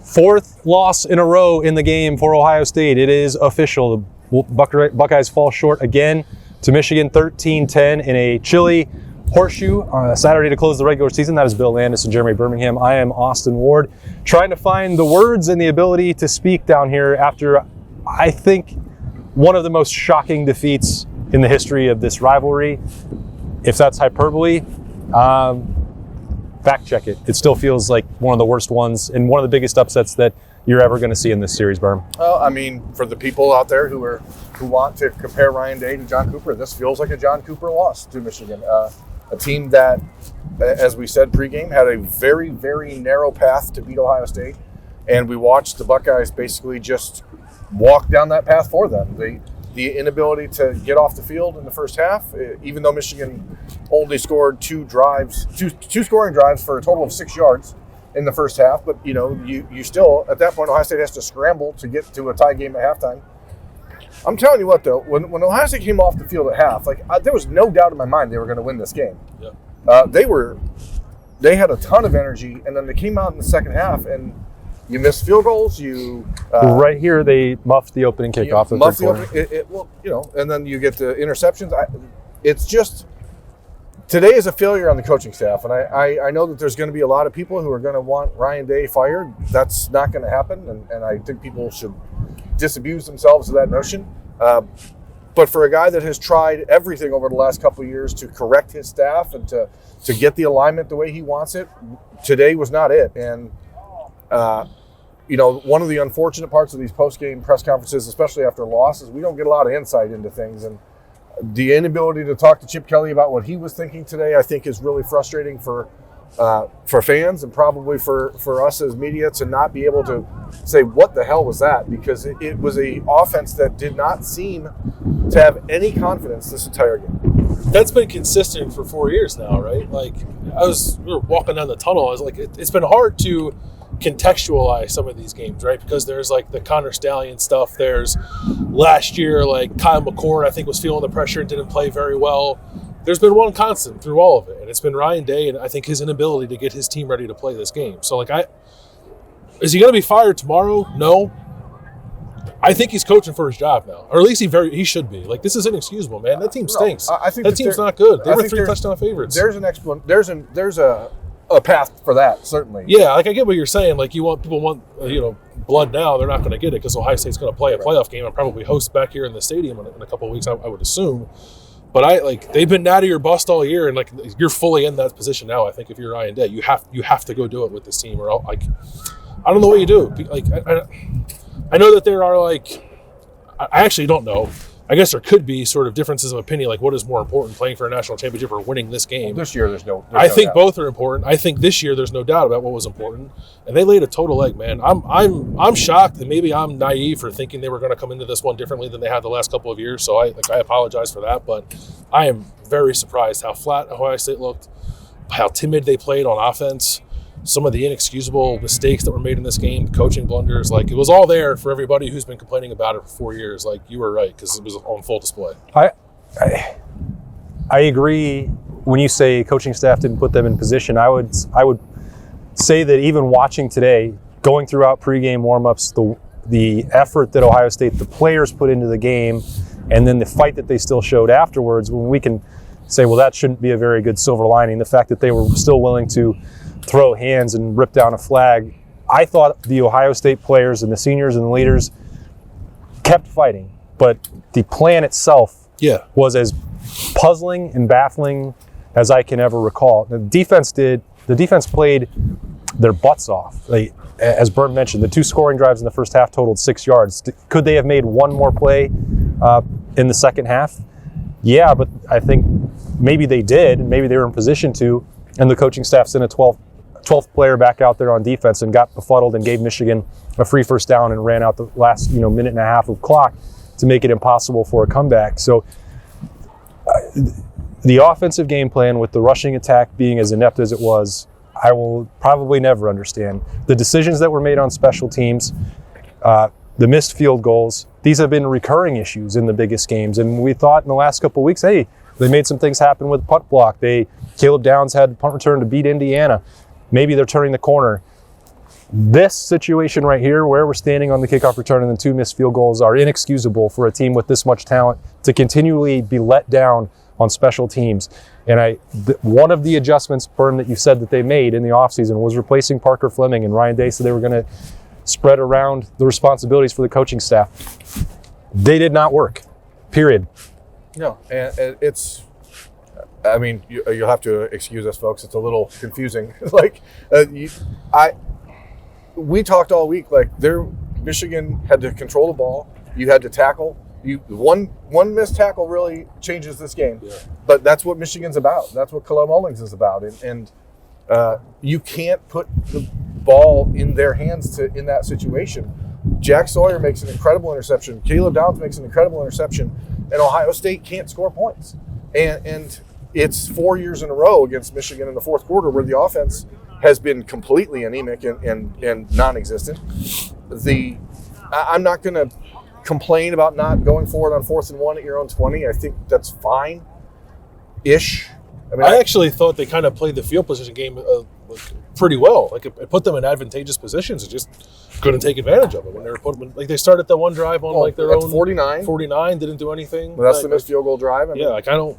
Fourth loss in a row in the game for Ohio State. It is official. The Buckeyes fall short again to Michigan 13-10 in a chilly horseshoe on a Saturday to close the regular season. That is Bill Landis and Jeremy Birmingham. I am Austin Ward, trying to find the words and the ability to speak down here after, I think, one of the most shocking defeats in the history of this rivalry. If that's hyperbole, fact check it. It still feels like one of the worst ones and one of the biggest upsets that you're ever going to see in this series, Berm. Well, I mean, for the people out there who want to compare Ryan Day to John Cooper, this feels like a John Cooper loss to Michigan. A team that, as we said pregame, had a very, very narrow path to beat Ohio State. And we watched the Buckeyes basically just walk down that path for them. The inability to get off the field in the first half, even though Michigan only scored two scoring drives for a total of 6 yards in the first half. But, you still, at that point, Ohio State has to scramble to get to a tie game at halftime. I'm telling you what, though, when Ohio State came off the field at half, there was no doubt in my mind they were going to win this game. Yeah. They had a ton of energy, and then they came out in the second half, and you missed field goals. Right here, they muffed the opening kickoff. Muffed the opening, and then you get the interceptions. It's just today is a failure on the coaching staff, and I know that there's going to be a lot of people who are going to want Ryan Day fired. That's not going to happen, and I think people should disabuse themselves of that notion. But for a guy that has tried everything over the last couple of years to correct his staff and to get the alignment the way he wants it, today was not it. And one of the unfortunate parts of these post-game press conferences, especially after losses, we don't get a lot of insight into things. And the inability to talk to Chip Kelly about what he was thinking today, I think, is really frustrating for fans and probably for us as media to not be able to say, what the hell was that? Because it was a offense that did not seem to have any confidence this entire game. That's been consistent for 4 years now, right? We were walking down the tunnel. I was like, it's been hard to contextualize some of these games, right? Because there's the Connor Stallion stuff. There's last year, Kyle McCord, I think, was feeling the pressure and didn't play very well. There's been one constant through all of it, and it's been Ryan Day, and I think his inability to get his team ready to play this game. So, is he going to be fired tomorrow? No. I think he's coaching for his job now, or at least he should be. This is inexcusable, man. That team stinks. I think that team's not good. They were 3 touchdown favorites. There's there's a path for that, certainly. Yeah, I get what you're saying. People want blood now. They're not going to get it because Ohio State's going to play a playoff game and probably host back here in the stadium in a couple of weeks, I would assume. But they've been natty or bust all year, and you're fully in that position now. I think if you're Ryan Day, you have to go do it with this team, or I don't know what you do. I know that there are I actually don't know. I guess there could be sort of differences of opinion, what is more important, playing for a national championship or winning this game. This year, there's no think doubt. Both are important. I think this year there's no doubt about what was important, and they laid a total egg, man. I'm shocked, and maybe I'm naive for thinking they were going to come into this one differently than they had the last couple of years. So I apologize for that, but I am very surprised how flat Ohio State looked, how timid they played on offense. Some of the inexcusable mistakes that were made in this game, coaching blunders, it was all there for everybody who's been complaining about it for 4 years. You were right, because it was on full display. I agree when you say coaching staff didn't put them in position. I would say that even watching today, going throughout pregame warmups, the effort that Ohio State, the players put into the game, and then the fight that they still showed afterwards, when we can say, well, that shouldn't be a very good silver lining, the fact that they were still willing to throw hands and rip down a flag. I thought the Ohio State players and the seniors and the leaders kept fighting, but the plan itself was as puzzling and baffling as I can ever recall. The defense played their butts off. As Berm mentioned, the 2 scoring drives in the first half totaled 6 yards. Could they have made one more play in the second half? Yeah, but I think maybe they did. Maybe they were in position to, and the coaching staff sent a 12th player back out there on defense and got befuddled and gave Michigan a free first down and ran out the last minute and a half of clock to make it impossible for a comeback. So the offensive game plan with the rushing attack being as inept as it was, I will probably never understand. The decisions that were made on special teams, the missed field goals, these have been recurring issues in the biggest games. And we thought in the last couple of weeks, hey, they made some things happen with punt block. Caleb Downs had punt return to beat Indiana. Maybe they're turning the corner. This situation right here, where we're standing on the kickoff return and the 2 missed field goals, are inexcusable for a team with this much talent to continually be let down on special teams. And one of the adjustments, Berm, that you said that they made in the offseason was replacing Parker Fleming and Ryan Day, so they were going to spread around the responsibilities for the coaching staff. They did not work, period. No, and it's, I mean, you'll have to excuse us, folks. It's a little confusing. We talked all week, Michigan had to control the ball. You had to tackle. One missed tackle really changes this game. Yeah. But that's what Michigan's about. That's what Caleb Mullings is about. And you can't put the ball in their hands in that situation. Jack Sawyer makes an incredible interception. Caleb Downs makes an incredible interception. And Ohio State can't score points. And it's 4 years in a row against Michigan in the fourth quarter where the offense has been completely anemic and non-existent. I'm not going to complain about not going forward on 4th and 1 at your own 20. I think that's fine-ish. I actually thought they kind of played the field position game pretty well. It put them in advantageous positions and just couldn't take advantage of it when they were put. They started the one drive on their own 49, didn't do anything. Well, that's the missed field goal drive. I don't.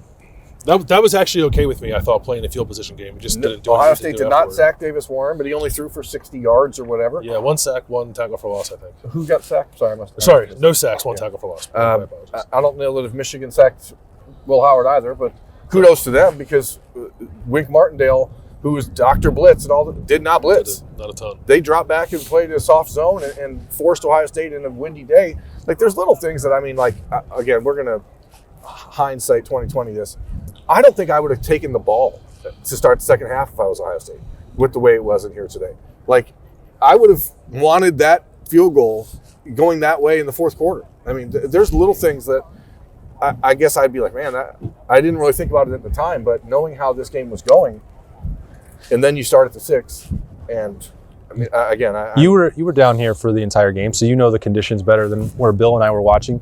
That was actually okay with me. I thought playing a field position game. It just didn't do Ohio State did not sack Davis Warren, but he only threw for 60 yards or whatever. Yeah, 1 sack, 1 tackle for loss, I think. Who got sacked? Sorry, no sacks, 1 tackle for loss. I don't know that if Michigan sacked Will Howard either, but kudos to them because Wink Martindale, who was Dr. Blitz and all, did not blitz. Not a ton. They dropped back and played a soft zone and forced Ohio State in a windy day. There's little things that, again, we're going to hindsight 2020 this. I don't think I would have taken the ball to start the second half if I was Ohio State with the way it was in here today. I would have wanted that field goal going that way in the fourth quarter. There's little things that I guess I'd be like, man, I didn't really think about it at the time, but knowing how this game was going, and then you start at the 6, and you were down here for the entire game, so you know the conditions better than where Bill and I were watching.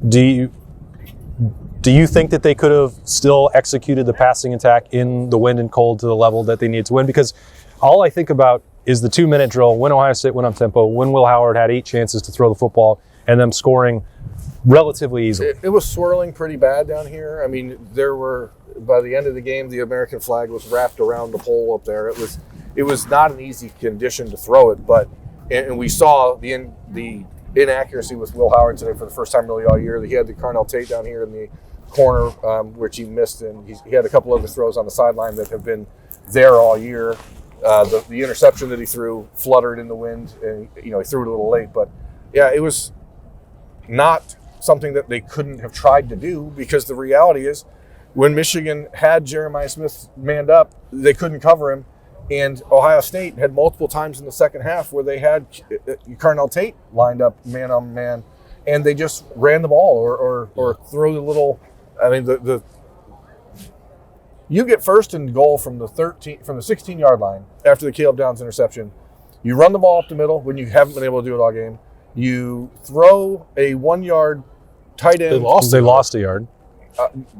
Do you think that they could have still executed the passing attack in the wind and cold to the level that they needed to win? Because all I think about is the 2-minute drill, when Ohio State went up tempo, when Will Howard had 8 chances to throw the football, and them scoring relatively easily. It was swirling pretty bad down here. There were, by the end of the game, the American flag was wrapped around the pole up there. It was not an easy condition to throw it, and we saw the inaccuracy with Will Howard today for the first time really all year. He had the Carnell Tate down here in the corner, which he missed, and he had a couple other throws on the sideline that have been there all year. The interception that he threw fluttered in the wind, and he threw it a little late. But yeah, it was not something that they couldn't have tried to do, because the reality is, when Michigan had Jeremiah Smith manned up, they couldn't cover him, and Ohio State had multiple times in the second half where they had Carnell Tate lined up man on man, and they just ran the ball or threw the little. You get first and goal from the 16-yard line after the Caleb Downs interception. You run the ball up the middle when you haven't been able to do it all game. You throw a 1-yard tight end. They lost a yard.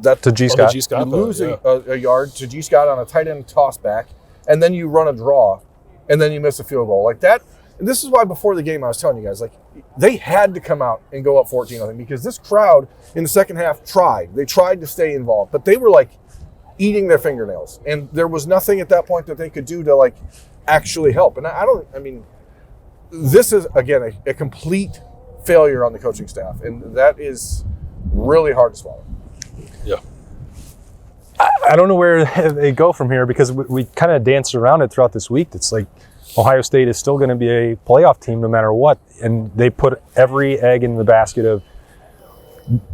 To G. Scott. You lose a yard to G. Scott on a tight end toss back, and then you run a draw, and then you miss a field goal like that. And this is why before the game I was telling you guys, they had to come out and go up 14-0 because this crowd in the second half tried. They tried to stay involved, but they were eating their fingernails, and there was nothing at that point that they could do to actually help. And this is again a complete failure on the coaching staff, and that is really hard to swallow. Yeah. I don't know where they go from here, because we kind of danced around it throughout this week. It's Ohio State is still going to be a playoff team no matter what, and they put every egg in the basket of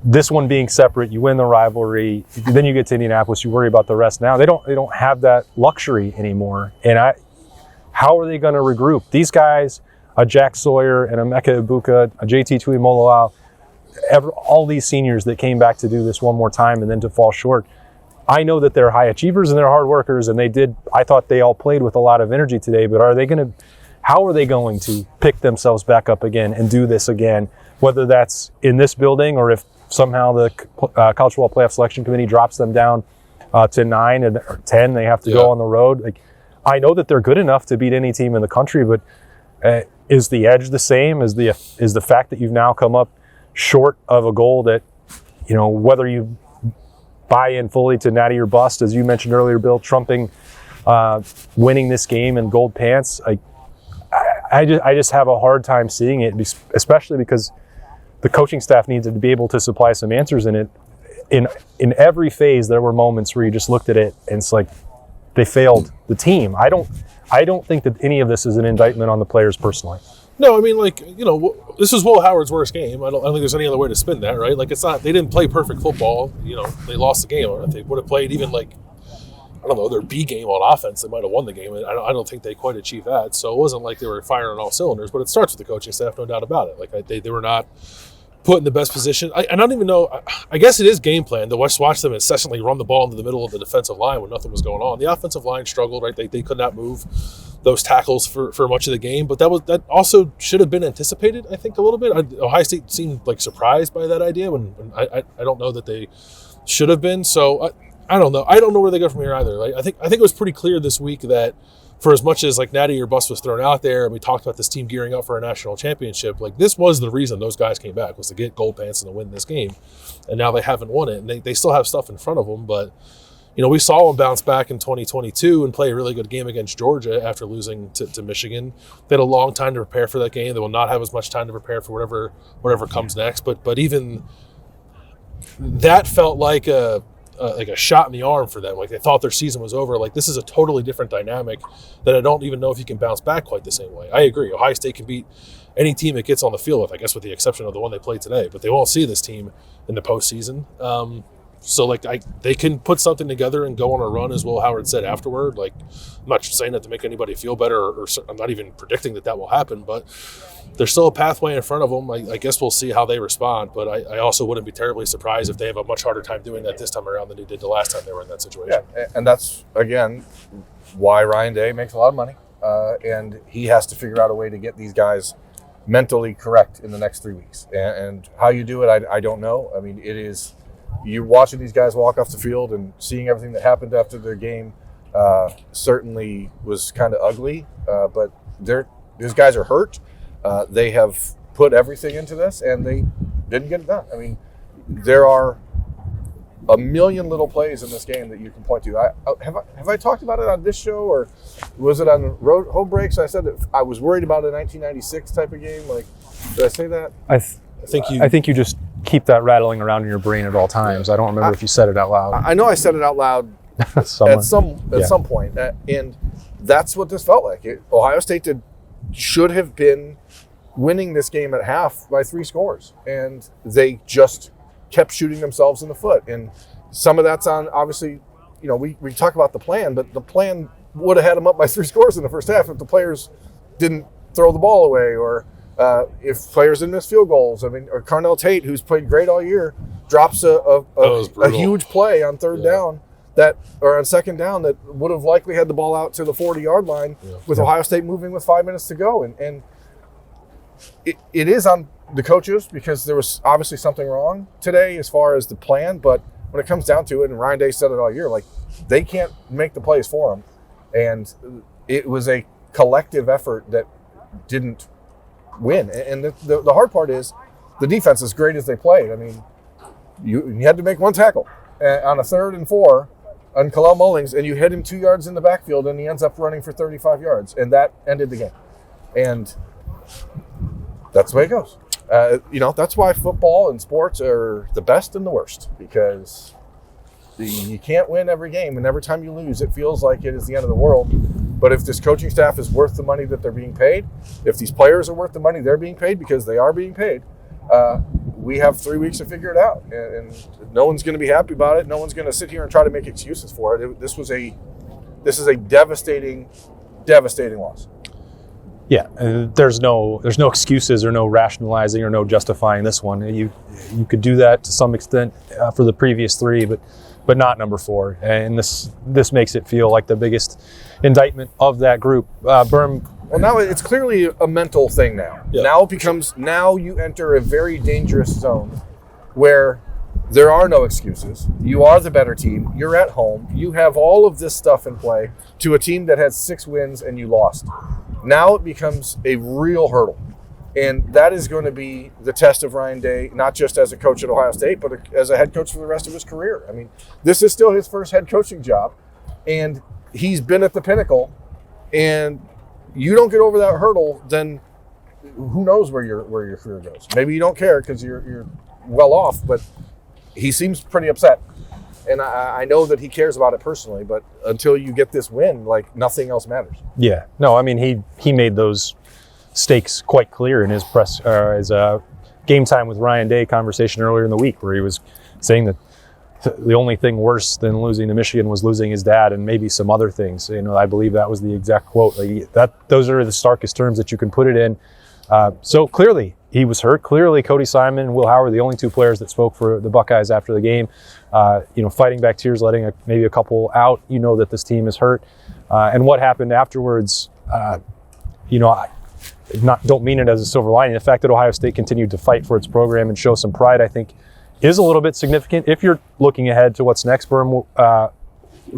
this one being separate. You win the rivalry, then you get to Indianapolis, you worry about the rest. Now they don't have that luxury anymore. And how are they going to regroup? These guys, a Jack Sawyer and a Emeka Ibuka, a JT Tuimoloau, all these seniors that came back to do this one more time and then to fall short. I know that they're high achievers and they're hard workers, and I thought they all played with a lot of energy today, but how are they going to pick themselves back up again and do this again, whether that's in this building or if somehow the College Football Playoff Selection Committee drops them down to 9 or 10, they have to go on the road. I know that they're good enough to beat any team in the country, but Is the edge the same? Is the fact that you've now come up short of a goal that, whether you buy in fully to natty or bust, as you mentioned earlier, Bill, trumping winning this game in gold pants? I just have a hard time seeing it, especially because the coaching staff needed to be able to supply some answers in it. In every phase, there were moments where you just looked at it and it's like they failed the team. I don't think that any of this is an indictment on the players personally. No, I mean, this is Will Howard's worst game. I don't think there's any other way to spin that, right? It's not, they didn't play perfect football. They lost the game. If they would have played even their B game on offense, they might have won the game. I don't think they quite achieved that. So it wasn't like they were firing on all cylinders, but it starts with the coaching staff, no doubt about it. They were not put in the best position. I don't even know. I guess it is game plan to watch them incessantly run the ball into the middle of the defensive line when nothing was going on. The offensive line struggled, right? They could not move those tackles for much of the game, but that also should have been anticipated, I think, a little bit. Ohio State seemed surprised by that idea when I don't know that they should have been. So I don't know. I don't know where they go from here either. I think it was pretty clear this week that for as much as natty or bust was thrown out there, and we talked about this team gearing up for a national championship, this was the reason those guys came back, was to get gold pants and to win this game. And now they haven't won it, and they still have stuff in front of them. But, we saw them bounce back in 2022 and play a really good game against Georgia after losing to Michigan. They had a long time to prepare for that game. They will not have as much time to prepare for whatever comes next. But even that felt like a shot in the arm for them. They thought their season was over. This is a totally different dynamic that I don't even know if you can bounce back quite the same way. I agree. Ohio State can beat any team it gets on the field with, I guess with the exception of the one they played today, but they won't see this team in the postseason. So they can put something together and go on a run, as Will Howard said afterward. I'm not saying that to make anybody feel better, or I'm not even predicting that will happen, but there's still a pathway in front of them. I guess we'll see how they respond, but I also wouldn't be terribly surprised if they have a much harder time doing that this time around than they did the last time they were in that situation. Yeah, and that's, again, why Ryan Day makes a lot of money, and he has to figure out a way to get these guys mentally correct in the next 3 weeks. And how you do it, I don't know. I mean, it is... You're watching these guys walk off the field and seeing everything that happened after their game certainly was kind of ugly. But these guys are hurt. They have put everything into this, and they didn't get it done. I mean, there are a million little plays in this game that you can point to. Have I talked about it on this show, or was it on home breaks? I said that I was worried about a 1996 type of game. Did I say that? I think you just keep that rattling around in your brain at all times. I don't remember if you said it out loud. I know I said it out loud at some point, and that's what this felt like. Ohio State should have been winning this game at half by 3 scores, and they just kept shooting themselves in the foot. And some of that's on, obviously, we talk about the plan, but the plan would have had them up by 3 scores in the first half if the players didn't throw the ball away, or if players didn't miss field goals. I mean, or Carnell Tate, who's played great all year, drops a huge play on third down or on second down that would have likely had the ball out to the 40-yard line with Ohio State moving with 5 minutes to go. And it is on the coaches, because there was obviously something wrong today as far as the plan. But when it comes down to it, and Ryan Day said it all year, they can't make the plays for them. And it was a collective effort that didn't win. And the hard part is the defense, as great as they played. I mean, you had to make one tackle on a 3rd and 4 on Kalel Mullings, and you hit him 2 yards in the backfield, and he ends up running for 35 yards, and that ended the game. And that's the way it goes. That's why football and sports are the best and the worst, because you can't win every game, and every time you lose, it feels like it is the end of the world. But if this coaching staff is worth the money that they're being paid, if these players are worth the money they're being paid, because they are being paid, we have 3 weeks to figure it out. And no one's going to be happy about it. No one's going to sit here and try to make excuses for it. This is a devastating loss. Yeah, there's no excuses or no rationalizing or no justifying this one. You could do that to some extent for the previous 3, but not number 4. And this makes it feel like the biggest indictment of that group. Berm. Well, now it's clearly a mental thing now. Yeah. Now you enter a very dangerous zone where there are no excuses. You are the better team. You're at home. You have all of this stuff in play to a team that had 6 wins and you lost. Now it becomes a real hurdle. And that is going to be the test of Ryan Day, not just as a coach at Ohio State, but as a head coach for the rest of his career. I mean, this is still his first head coaching job, and he's been at the pinnacle. And you don't get over that hurdle, then who knows where your career goes? Maybe you don't care because you're well off, but he seems pretty upset. And I know that he cares about it personally, but until you get this win, like, nothing else matters. Yeah. No, I mean, he made those stakes quite clear in his game time with Ryan Day conversation earlier in the week, where he was saying that the only thing worse than losing to Michigan was losing his dad and maybe some other things. I believe that was the exact quote. Those are the starkest terms that you can put it in. So clearly he was hurt. Clearly Cody Simon and Will Howard, the only two players that spoke for the Buckeyes after the game, fighting back tears, letting maybe a couple out. That this team is hurt. And what happened afterwards, don't mean it as a silver lining. The fact that Ohio State continued to fight for its program and show some pride, I think, is a little bit significant. If you're looking ahead to what's next, Berm,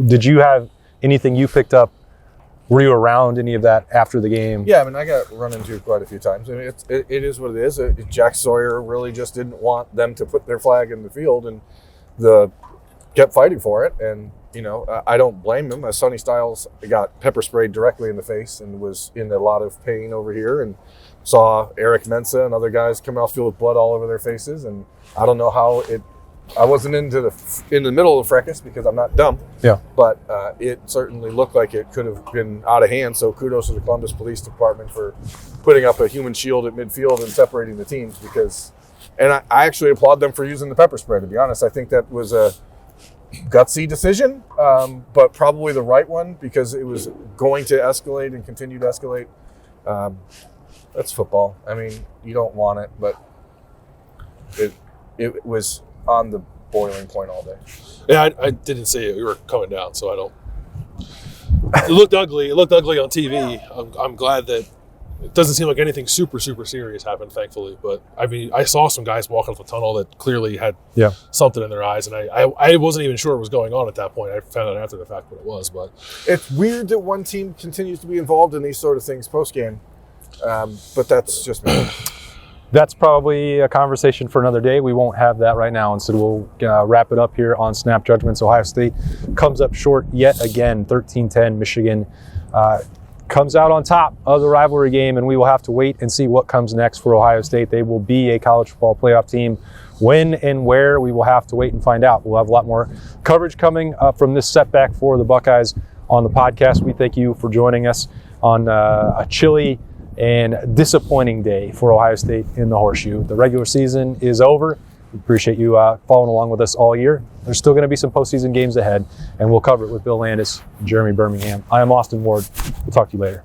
did you have anything you picked up? Were you around any of that after the game? Yeah, I mean, I got run into quite a few times. I mean, it is what it is. Jack Sawyer really just didn't want them to put their flag in the field, and kept fighting for it. And I don't blame him. Sonny Styles got pepper sprayed directly in the face and was in a lot of pain over here, and saw Eric Mensah and other guys coming off the field with blood all over their faces. And I don't know how I wasn't in the middle of the fracas because I'm not dumb. Yeah. But it certainly looked like it could have been out of hand. So kudos to the Columbus Police Department for putting up a human shield at midfield and separating the teams. And I actually applaud them for using the pepper spray. To be honest, I think that was a gutsy decision, but probably the right one because it was going to escalate and continue to escalate. That's football. I mean, you don't want it, but it was on the boiling point all day. Yeah, I didn't see it. We were coming down, so I don't. It looked ugly. It looked ugly on TV. I'm glad that it doesn't seem like anything super, super serious happened, thankfully. But, I mean, I saw some guys walking up the tunnel that clearly had something in their eyes, and I wasn't even sure what was going on at that point. I found out after the fact what it was. But it's weird that one team continues to be involved in these sort of things post-game, but that's just me. That's probably a conversation for another day. We won't have that right now. Instead, we'll wrap it up here on Snap Judgments. Ohio State comes up short yet again, 13-10. Michigan comes out on top of the rivalry game, and we will have to wait and see what comes next for Ohio State. They will be a college football playoff team. When and where, we will have to wait and find out. We'll have a lot more coverage coming from this setback for the Buckeyes on the podcast. We thank you for joining us on a chilly and disappointing day for Ohio State in the Horseshoe. The regular season is over. We appreciate you following along with us all year. There's still going to be some postseason games ahead, and we'll cover it with Bill Landis and Jeremy Birmingham. I am Austin Ward. We'll talk to you later.